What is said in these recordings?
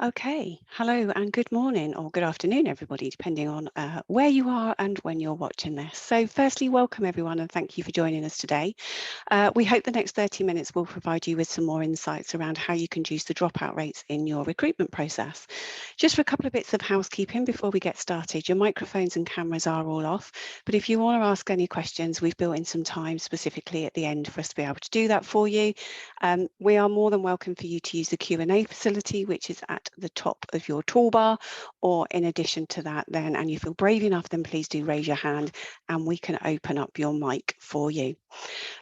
Okay, hello and good morning or good afternoon, everybody, depending on where you are and when you're watching this. So firstly, welcome everyone and thank you for joining us today. We hope the next 30 minutes will provide you with some more insights around how you can reduce the dropout rates in your recruitment process. Just for a couple of bits of housekeeping before we get started, your microphones and cameras are all off, but if you want to ask any questions, we've built in some time specifically at the end for us to be able to do that for you. We are more than welcome for you to use the Q&A facility, which is at the top of your toolbar, or in addition to that then, and you feel brave enough, then please do raise your hand and we can open up your mic for you.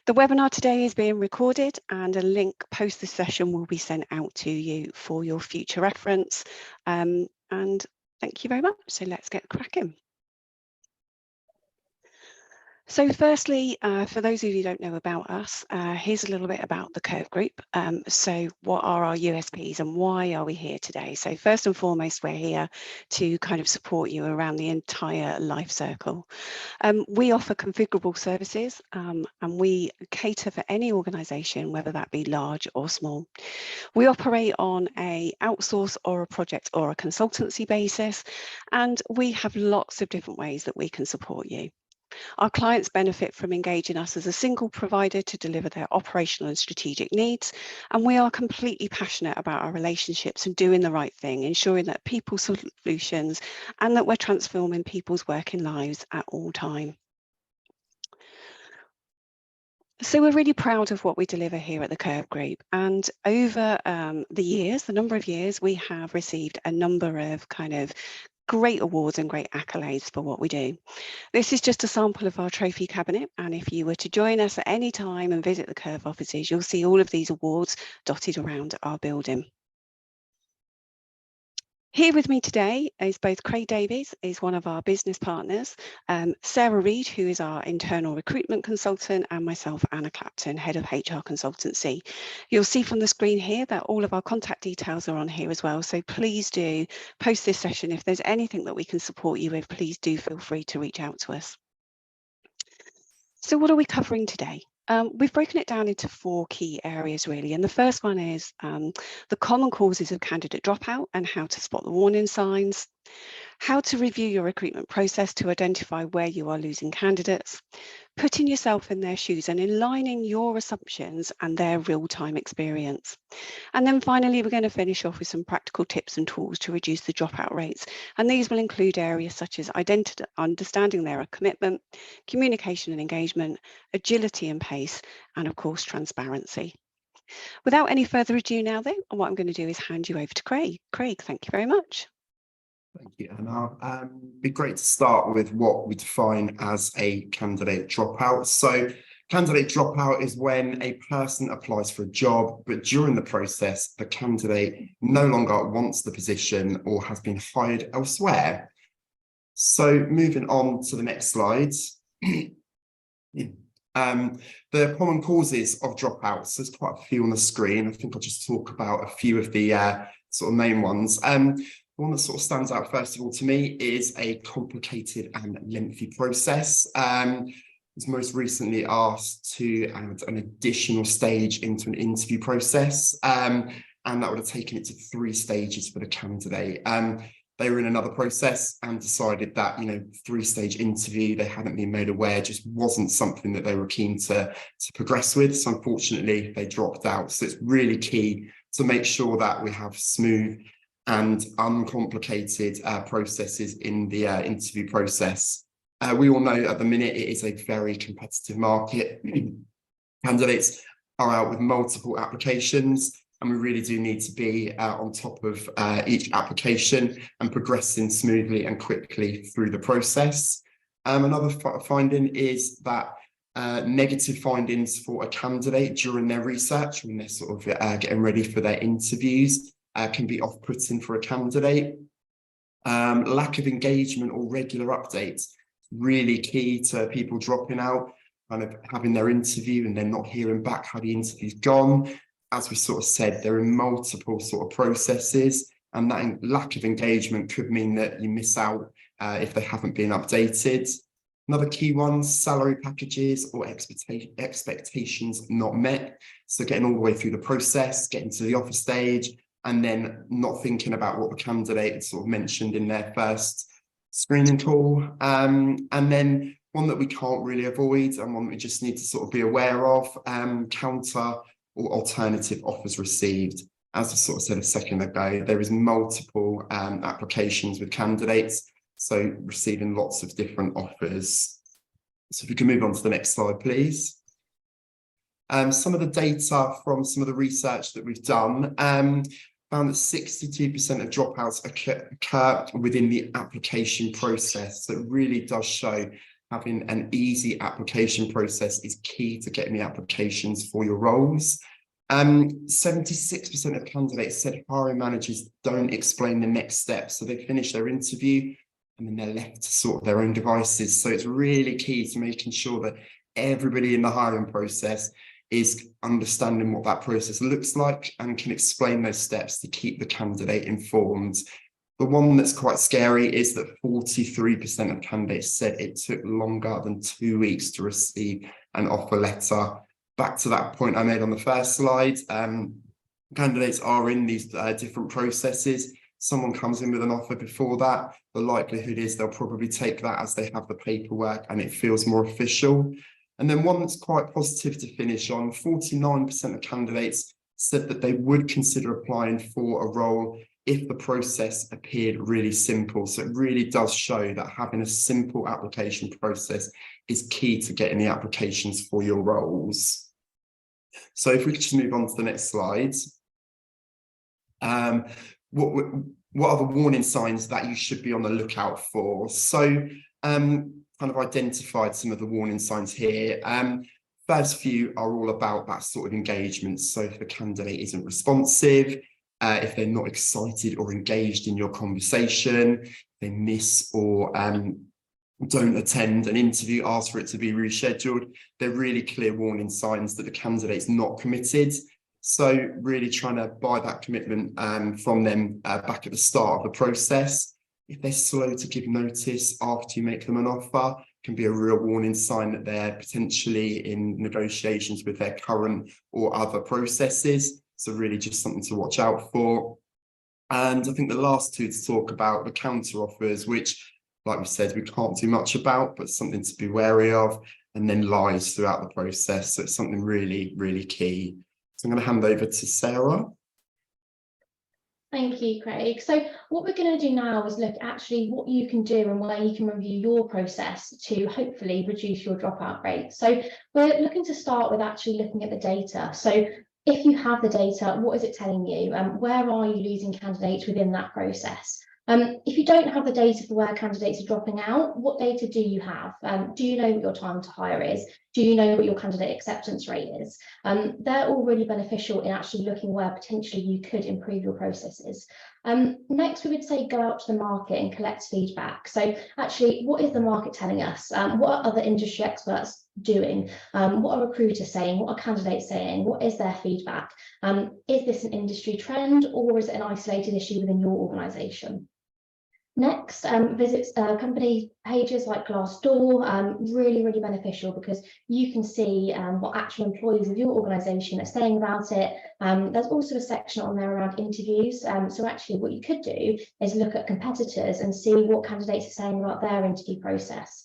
The webinar today is being recorded and a link post this session will be sent out to you for your future reference. And thank you very much. So let's get cracking. So firstly, for those of you who don't know about us, here's a little bit about the Curve Group. So what are our USPs and why are we here today? So first and foremost, we're here to kind of support you around the entire life circle. We offer configurable services and we cater for any organisation, whether that be large or small. We operate on a outsource or a project or a consultancy basis, and we have lots of different ways that we can support you. Our clients benefit from engaging us as a single provider to deliver their operational and strategic needs, and we are completely passionate about our relationships and doing the right thing, ensuring that people solutions and that we're transforming people's working lives at all time. So we're really proud of what we deliver here at the Curve Group, and over the number of years, we have received a number of kind of great awards and great accolades for what we do. This is just a sample of our trophy cabinet, and if you were to join us at any time and visit the Curve offices, you'll see all of these awards dotted around our building. Here with me today is both Craig Davies, is one of our business partners, Sarah Reed, who is our internal recruitment consultant, and myself, Anna Clapton, head of HR consultancy. You'll see from the screen here that all of our contact details are on here as well. So please do post this session. If there's anything that we can support you with, please do feel free to reach out to us. So what are we covering today? We've broken it down into 4 key areas really, and the first one is the common causes of candidate dropout and how to spot the warning signs, how to review your recruitment process to identify where you are losing candidates, putting yourself in their shoes and aligning your assumptions and their real-time experience. And then finally, we're going to finish off with some practical tips and tools to reduce the dropout rates. And these will include areas such as understanding their commitment, communication and engagement, agility and pace, and of course, transparency. Without any further ado now then, what I'm going to do is hand you over to Craig. Craig, thank you very much. Thank you, Anna. It'd be great to start with what we define as a candidate dropout. So candidate dropout is when a person applies for a job, but during the process, the candidate no longer wants the position or has been hired elsewhere. So moving on to the next slide. The common causes of dropouts, there's quite a few on the screen. I think I'll just talk about a few of the sort of main ones. The one that sort of stands out first of all to me is a complicated and lengthy process. I was most recently asked to add an additional stage into an interview process, and that would have taken it to 3 stages for the candidate. They were in another process and decided that, 3-stage interview, they hadn't been made aware, just wasn't something that they were keen to progress with. So unfortunately, they dropped out. So it's really key to make sure that we have smooth and uncomplicated processes in the interview process. We all know at the minute it is a very competitive market. Candidates are out with multiple applications, and we really do need to be on top of each application and progressing smoothly and quickly through the process. Another finding is that negative findings for a candidate during their research, when they're sort of getting ready for their interviews, can be off-putting for a candidate. Lack of engagement or regular updates, really key to people dropping out, kind of having their interview and then not hearing back how the interview's gone. As we sort of said, there are multiple sort of processes, and that lack of engagement could mean that you miss out if they haven't been updated. Another key one, salary packages or expectations not met. So getting all the way through the process, getting to the offer stage, and then not thinking about what the candidate sort of mentioned in their first screening call. And then one that we can't really avoid, and one that we just need to sort of be aware of, counter or alternative offers received. As I sort of said a second ago, there is multiple applications with candidates, so receiving lots of different offers. So if we can move on to the next slide, please. Some of the data from some of the research that we've done found that 62% of dropouts occur within the application process. So it really does show having an easy application process is key to getting the applications for your roles. 76% of candidates said hiring managers don't explain the next step. So they finish their interview and then they're left to sort their own devices. So it's really key to making sure that everybody in the hiring process is understanding what that process looks like and can explain those steps to keep the candidate informed. The one that's quite scary is that 43% of candidates said it took longer than 2 weeks to receive an offer letter. Back to that point I made on the first slide, candidates are in these different processes. Someone comes in with an offer before that, the likelihood is they'll probably take that as they have the paperwork and it feels more official. And then one that's quite positive to finish on, 49% of candidates said that they would consider applying for a role if the process appeared really simple. So it really does show that having a simple application process is key to getting the applications for your roles. So if we could just move on to the next slide. What are the warning signs that you should be on the lookout for? So kind of identified some of the warning signs here. First few are all about that sort of engagement. So if the candidate isn't responsive, if they're not excited or engaged in your conversation, they miss or don't attend an interview, ask for it to be rescheduled, they're really clear warning signs that the candidate's not committed. So really trying to buy that commitment from them back at the start of the process. If they're slow to give notice after you make them an offer, can be a real warning sign that they're potentially in negotiations with their current or other processes. So really just something to watch out for. And I think the last two to talk about the counter offers, which, like we said, we can't do much about, but something to be wary of, and then lies throughout the process. So it's something really, really key. So I'm going to hand over to Sarah. Thank you, Craig. So what we're going to do now is look at actually what you can do and where you can review your process to hopefully reduce your dropout rate. So we're looking to start with actually looking at the data. So if you have the data, what is it telling you? Where are you losing candidates within that process? If you don't have the data for where candidates are dropping out, what data do you have? Do you know what your time to hire is? Do you know what your candidate acceptance rate is? They're all really beneficial in actually looking where potentially you could improve your processes. Next, we would say go out to the market and collect feedback. So actually, what is the market telling us? What are other industry experts doing? What are recruiters saying? What are candidates saying? What is their feedback? Is this an industry trend or is it an isolated issue within your organisation? Next, visit company pages like Glassdoor, really, really beneficial because you can see what actual employees of your organisation are saying about it. There's also a section on there around interviews. So actually what you could do is look at competitors and see what candidates are saying about their interview process.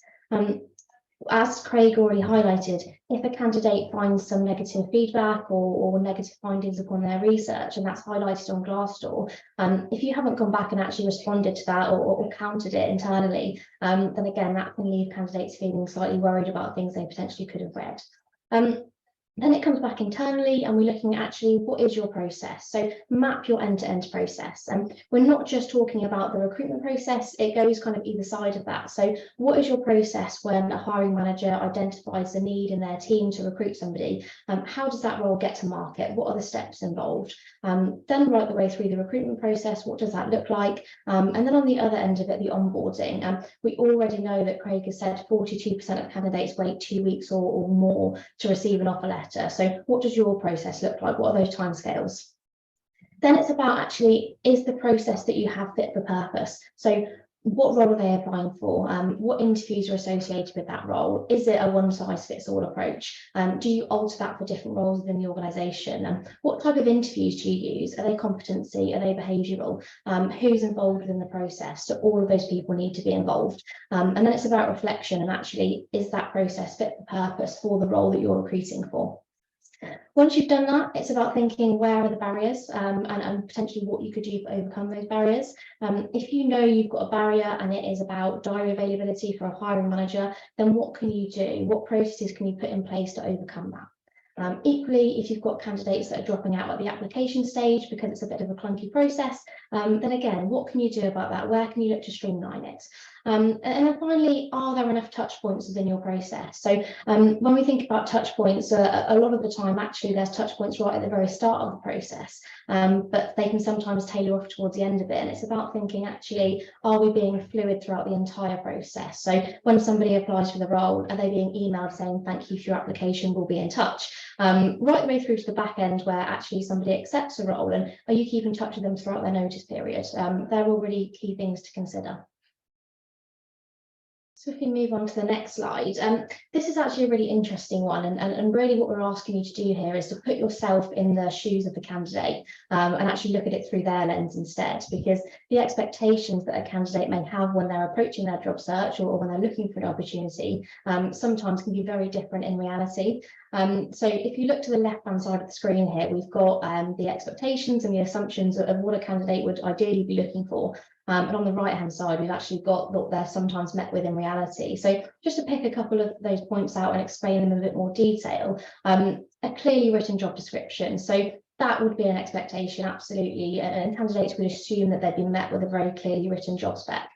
As Craig already highlighted, if a candidate finds some negative feedback or negative findings upon their research, and that's highlighted on Glassdoor, if you haven't gone back and actually responded to that or countered it internally, then again, that can leave candidates feeling slightly worried about things they potentially could have read. Then it comes back internally and we're looking at actually what is your process. So map your end-to-end process. And we're not just talking about the recruitment process, it goes kind of either side of that. So what is your process when a hiring manager identifies the need in their team to recruit somebody? How does that role get to market? What are the steps involved? Then right the way through the recruitment process, what does that look like? And then on the other end of it, the onboarding. We already know that Craig has said 42% of candidates wait 2 weeks or more to receive an offer letter. So what does your process look like? What are those timescales? Then it's about actually, is the process that you have fit for purpose? So what role are they applying for? What interviews are associated with that role? Is it a one-size-fits-all approach? Do you alter that for different roles within the organisation? What type of interviews do you use? Are they competency? Are they behavioural? Who's involved within the process? So all of those people need to be involved. And then it's about reflection and actually, is that process fit for purpose for the role that you're recruiting for? Once you've done that, it's about thinking where are the barriers and potentially what you could do to overcome those barriers. If you know you've got a barrier and it is about diary availability for a hiring manager, then what can you do? What processes can you put in place to overcome that? Equally, if you've got candidates that are dropping out at the application stage because it's a bit of a clunky process, then again, what can you do about that? Where can you look to streamline it? And then finally, are there enough touch points within your process? So when we think about touch points, a lot of the time, actually, there's touch points right at the very start of the process, but they can sometimes tailor off towards the end of it. And it's about thinking, actually, are we being fluid throughout the entire process? So when somebody applies for the role, are they being emailed saying, thank you for your application, we'll be in touch? Right the way through to the back end where actually somebody accepts a role, and are you keeping touch with them throughout their notice period? They're all really key things to consider. So if we move on to the next slide, this is actually a really interesting one, and really what we're asking you to do here is to put yourself in the shoes of the candidate and actually look at it through their lens instead, because the expectations that a candidate may have when they're approaching their job search or when they're looking for an opportunity sometimes can be very different in reality. So if you look to the left-hand side of the screen here, we've got the expectations and the assumptions of what a candidate would ideally be looking for. And on the right-hand side, we've actually got what they're sometimes met with in reality. So just to pick a couple of those points out and explain them in a bit more detail, a clearly written job description. So that would be an expectation, absolutely. And candidates would assume that they'd be met with a very clearly written job spec.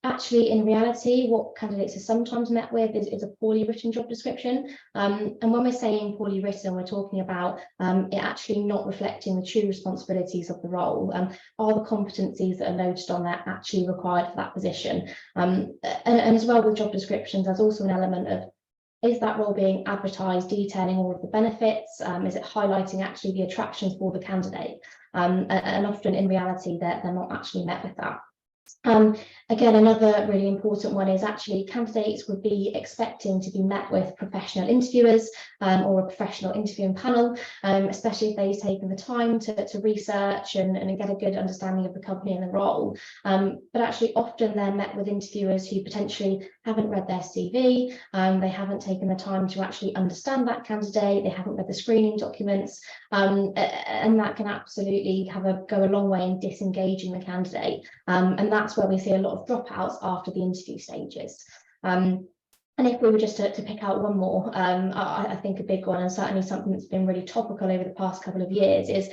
Actually, in reality, what candidates are sometimes met with is a poorly written job description. And when we're saying poorly written, we're talking about it actually not reflecting the true responsibilities of the role. Are the competencies that are noted on there actually required for that position? And as well with job descriptions, there's also an element of, is that role being advertised, detailing all of the benefits? Is it highlighting actually the attractions for the candidate? And often in reality, they're not actually met with that. Again, another really important one is actually candidates would be expecting to be met with professional interviewers or a professional interviewing panel, especially if they've taken the time to research and get a good understanding of the company and the role. But actually often they're met with interviewers who potentially haven't read their CV, they haven't taken the time to actually understand that candidate, they haven't read the screening documents, and that can absolutely go a long way in disengaging the candidate. And that's where we see a lot of dropouts after the interview stages. And if we were just to pick out one more, I think a big one, and certainly something that's been really topical over the past couple of years, is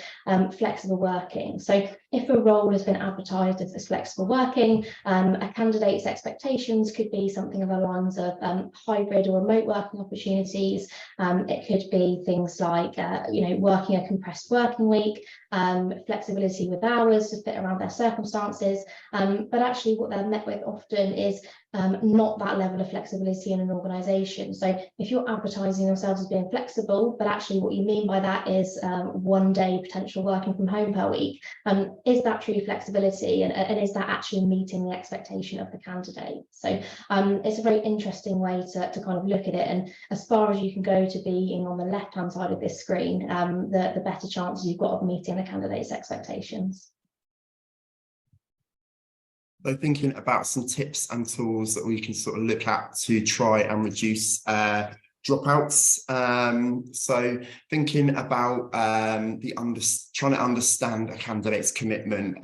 flexible working. So if a role has been advertised as flexible working, a candidate's expectations could be something along the lines of hybrid or remote working opportunities. It could be things like working a compressed working week, flexibility with hours to fit around their circumstances. But actually what they're met with often is not that level of flexibility in an organisation. So if you're advertising yourselves as being flexible, but actually what you mean by that is 1 day potential working from home per week, is that true flexibility, and is that actually meeting the expectation of the candidate? So it's a very interesting way to kind of look at it, and as far as you can go to being on the left hand side of this screen, the better chances you've got of meeting the candidate's expectations. So thinking about some tips and tools that we can sort of look at to try and reduce dropouts. So thinking about trying to understand a candidate's commitment.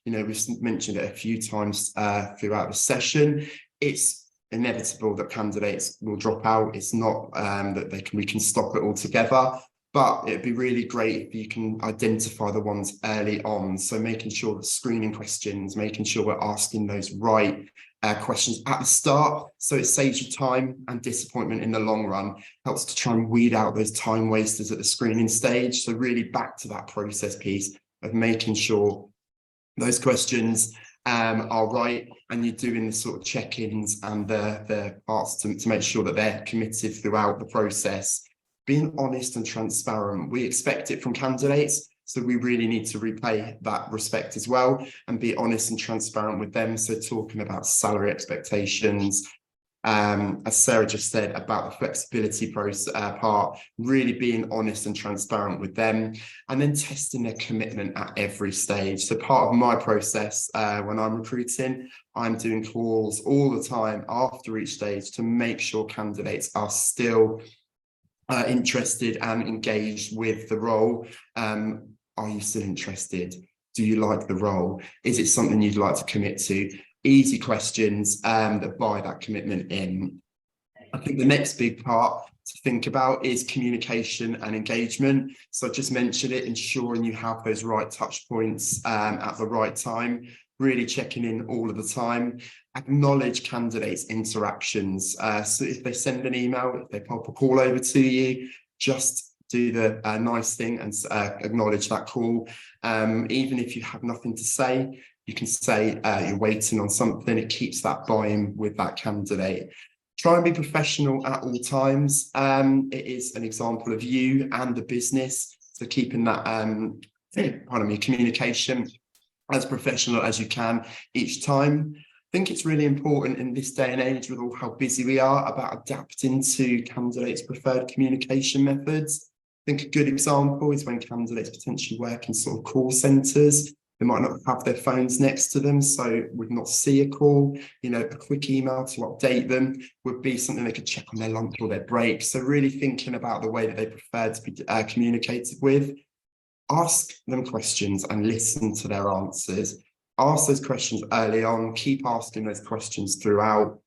We've mentioned it a few times throughout the session. It's inevitable that candidates will drop out. It's not that we can stop it altogether. But it'd be really great if you can identify the ones early on. So making sure that screening questions, making sure we're asking those right questions at the start. So it saves you time and disappointment in the long run, helps to try and weed out those time wasters at the screening stage. So really back to that process piece of making sure those questions are right, and you're doing the sort of check-ins and the parts to make sure that they're committed throughout the process. Being honest and transparent. We expect it from candidates, So we really need to repay that respect as well and be honest and transparent with them. So talking about salary expectations, as Sarah just said about the flexibility part, really being honest and transparent with them, and then testing their commitment at every stage. So part of my process when I'm recruiting, I'm doing calls all the time after each stage to make sure candidates are still interested and engaged with the role. Are you still interested? Do you like the role? Is it something you'd like to commit to? Easy questions that buy that commitment in. I think the next big part to think about is communication and engagement. So I just mentioned it, ensuring you have those right touch points at the right time, really checking in all of the time. Acknowledge candidates' interactions. So if they send an email, if they pop a call over to you, just do the nice thing and acknowledge that call. Even if you have nothing to say, you can say you're waiting on something. It keeps that buy-in with that candidate. Try and be professional at all times. It is an example of you and the business. So keeping that communication as professional as you can each time. I think it's really important in this day and age with all how busy we are about adapting to candidates' preferred communication methods. I think a good example is when candidates potentially work in sort of call centres. They might not have their phones next to them, so would not see a call. You know, a quick email to update them would be something they could check on their lunch or their break. So really thinking about the way that they prefer to be communicated with. Ask them questions and listen to their answers. Ask those questions early on, keep asking those questions throughout,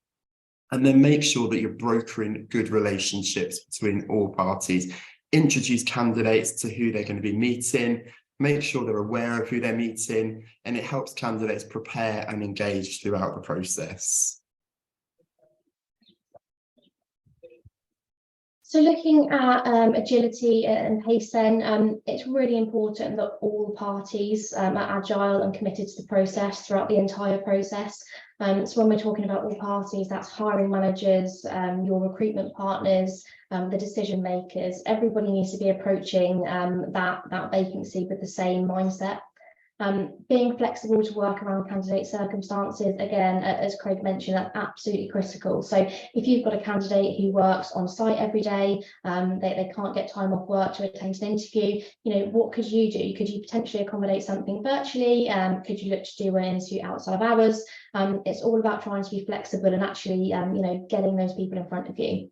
and then make sure that you're brokering good relationships between all parties. Introduce candidates to who they're going to be meeting, make sure they're aware of who they're meeting, and it helps candidates prepare and engage throughout the process. So looking at agility and pace then, it's really important that all parties are agile and committed to the process throughout the entire process. So when we're talking about all parties, that's hiring managers, your recruitment partners, the decision makers. Everybody needs to be approaching that vacancy with the same mindset. Being flexible to work around candidate circumstances, again, as Craig mentioned, that's absolutely critical. So if you've got a candidate who works on site every day, they can't get time off work to attend an interview, you know, what could you do? Could you potentially accommodate something virtually? Could you look to do an interview outside of hours? It's all about trying to be flexible and actually, you know, getting those people in front of you.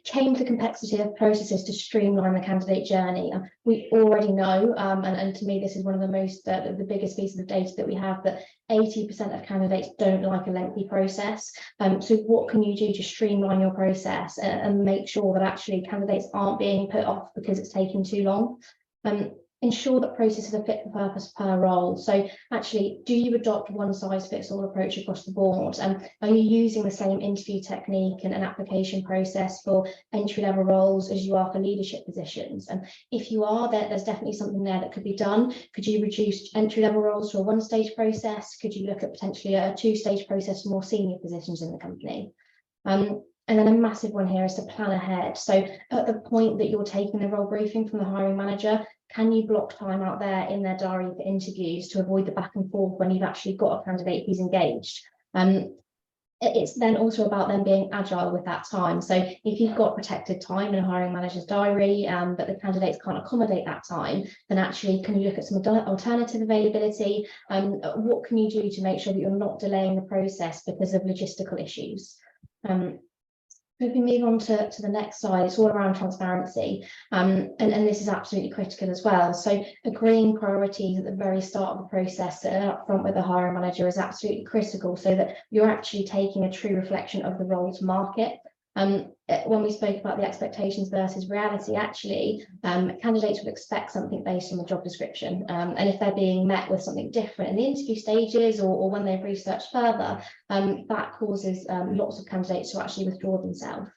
Change the complexity of processes to streamline the candidate journey. We already know, and to me this is one of the most the biggest pieces of data that we have, that 80% of candidates don't like a lengthy process. So what can you do to streamline your process and make sure that actually candidates aren't being put off because it's taking too long? Ensure that processes are fit for purpose per role. So actually, do you adopt one size fits all approach across the board? Are you using the same interview technique and an application process for entry-level roles as you are for leadership positions? And if you are, there's definitely something there that could be done. Could you reduce entry-level roles to a one-stage process? Could you look at potentially a two-stage process for more senior positions in the company? And then a massive one here is to plan ahead. So at the point that you're taking the role briefing from the hiring manager, can you block time out there in their diary for interviews to avoid the back and forth when you've actually got a candidate who's engaged? It's then also about them being agile with that time. So if you've got protected time in a hiring manager's diary, but the candidates can't accommodate that time, then actually can you look at some alternative availability? What can you do to make sure that you're not delaying the process because of logistical issues? If we move on to the next slide, it's all around transparency, and this is absolutely critical as well. So agreeing priorities at the very start of the process and up front with the hiring manager is absolutely critical so that you're actually taking a true reflection of the role to market. When we spoke about the expectations versus reality, actually, candidates would expect something based on the job description. And if they're being met with something different in the interview stages or when they've researched further, that causes lots of candidates to actually withdraw themselves.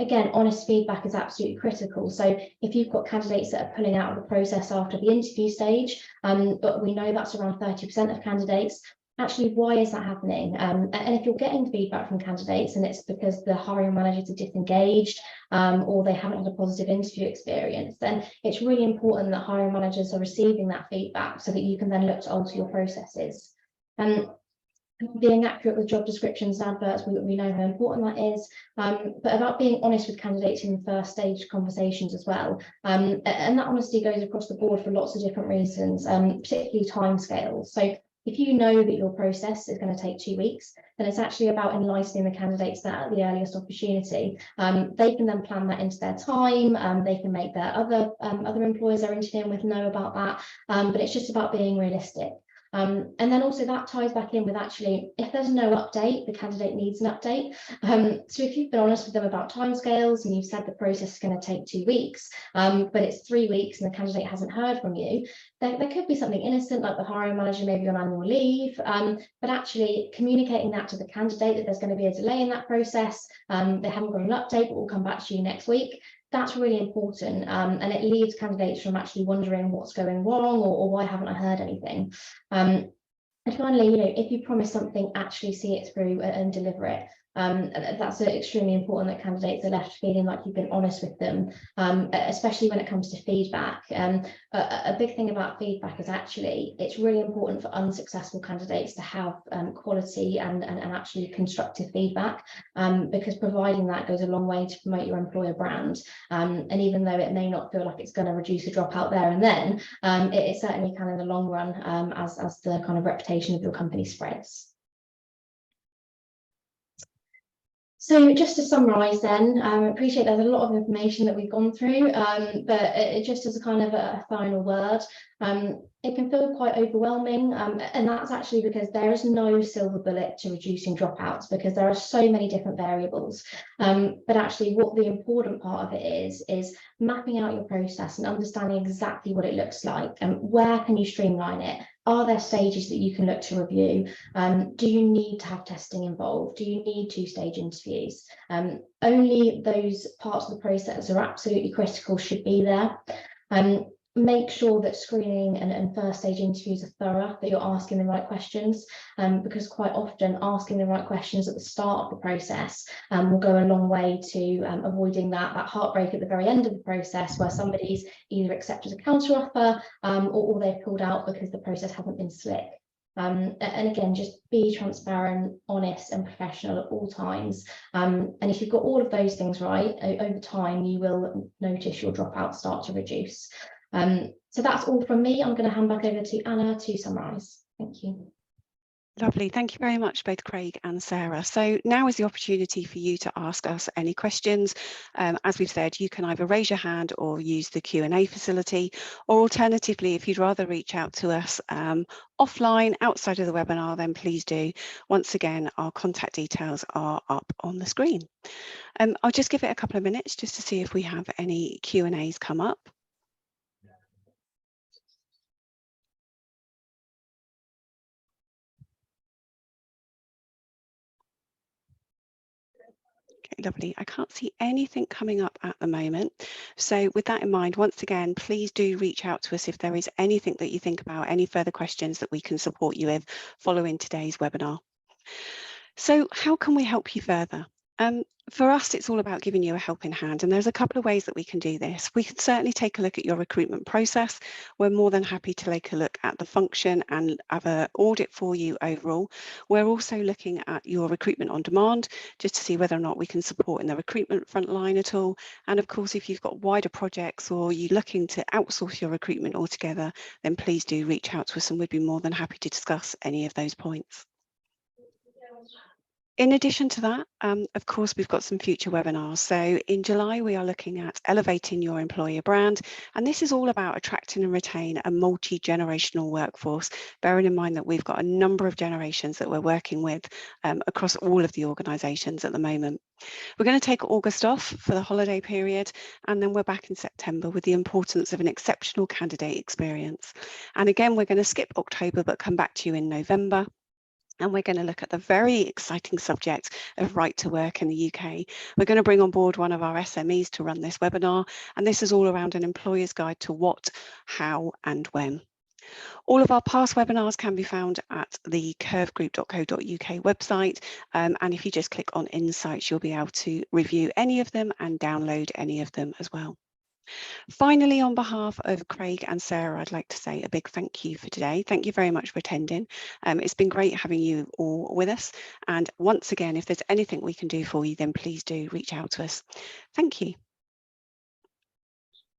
Again, honest feedback is absolutely critical. So if you've got candidates that are pulling out of the process after the interview stage, but we know that's around 30% of candidates, actually, why is that happening? And if you're getting feedback from candidates and it's because the hiring managers are disengaged or they haven't had a positive interview experience, then it's really important that hiring managers are receiving that feedback so that you can then look to alter your processes. Being accurate with job descriptions and adverts, we know how important that is, but about being honest with candidates in the first stage conversations as well. And that honesty goes across the board for lots of different reasons, particularly timescales. So if you know that your process is going to take 2 weeks, then it's actually about enlightening the candidates that at the earliest opportunity. They can then plan that into their time. They can make their other employers they're interviewing with know about that. But it's just about being realistic. And then also that ties back in with actually, if there's no update, the candidate needs an update. So if you've been honest with them about timescales and you've said the process is going to take 2 weeks, but it's 3 weeks and the candidate hasn't heard from you, there could be something innocent like the hiring manager maybe on annual leave, but actually communicating that to the candidate that there's going to be a delay in that process, they haven't got an update, but we'll come back to you next week. That's really important, and it leaves candidates from actually wondering what's going wrong or why haven't I heard anything. And finally, if you promise something, actually see it through and deliver it. That's extremely important that candidates are left feeling like you've been honest with them, especially when it comes to feedback. A big thing about feedback is actually it's really important for unsuccessful candidates to have quality and actually constructive feedback, because providing that goes a long way to promote your employer brand. And even though it may not feel like it's going to reduce a dropout there and then, it certainly can in the long run, as the kind of reputation of your company spreads. So just to summarise then, I appreciate there's a lot of information that we've gone through, but just as a kind of a final word, it can feel quite overwhelming, and that's actually because there is no silver bullet to reducing dropouts because there are so many different variables. But actually what the important part of it is mapping out your process and understanding exactly what it looks like and where can you streamline it. Are there stages that you can look to review? Do you need to have testing involved? Do you need 2-stage interviews? Only those parts of the process that are absolutely critical should be there. Make sure that screening and first stage interviews are thorough, that you're asking the right questions, because quite often asking the right questions at the start of the process will go a long way to avoiding that heartbreak at the very end of the process where somebody's either accepted a counter offer or they've pulled out because the process hasn't been slick. And again, just be transparent, honest and professional at all times. And if you've got all of those things right, over time, you will notice your dropouts start to reduce. So that's all from me. I'm going to hand back over to Anna to summarise. Thank you. Lovely. Thank you very much, both Craig and Sarah. So now is the opportunity for you to ask us any questions. As we've said, you can either raise your hand or use the Q&A facility, or alternatively, if you'd rather reach out to us offline outside of the webinar, then please do. Once again, our contact details are up on the screen. I'll just give it a couple of minutes just to see if we have any Q&As come up. Lovely. I can't see anything coming up at the moment. So with that in mind, once again, please do reach out to us if there is anything that you think about, any further questions that we can support you with following today's webinar. So how can we help you further? For us, it's all about giving you a helping hand, and there's a couple of ways that we can do this. We can certainly take a look at your recruitment process. We're more than happy to take a look at the function and have an audit for you overall. We're also looking at your recruitment on demand, just to see whether or not we can support in the recruitment front line at all. And of course, if you've got wider projects or you're looking to outsource your recruitment altogether, then please do reach out to us and we'd be more than happy to discuss any of those points. In addition to that, of course, we've got some future webinars. So in July, we are looking at elevating your employer brand. And this is all about attracting and retain a multi-generational workforce, bearing in mind that we've got a number of generations that we're working with across all of the organisations at the moment. We're going to take August off for the holiday period, and then we're back in September with the importance of an exceptional candidate experience. And again, we're going to skip October, but come back to you in November. And we're going to look at the very exciting subject of right to work in the UK. We're going to bring on board one of our SMEs to run this webinar, and this is all around an employer's guide to what, how and when. All of our past webinars can be found at the curvegroup.co.uk website, and if you just click on Insights, you'll be able to review any of them and download any of them as well. Finally, on behalf of Craig and Sarah, I'd like to say a big thank you for today. Thank you very much for attending. It's been great having you all with us. And once again, if there's anything we can do for you, then please do reach out to us. Thank you.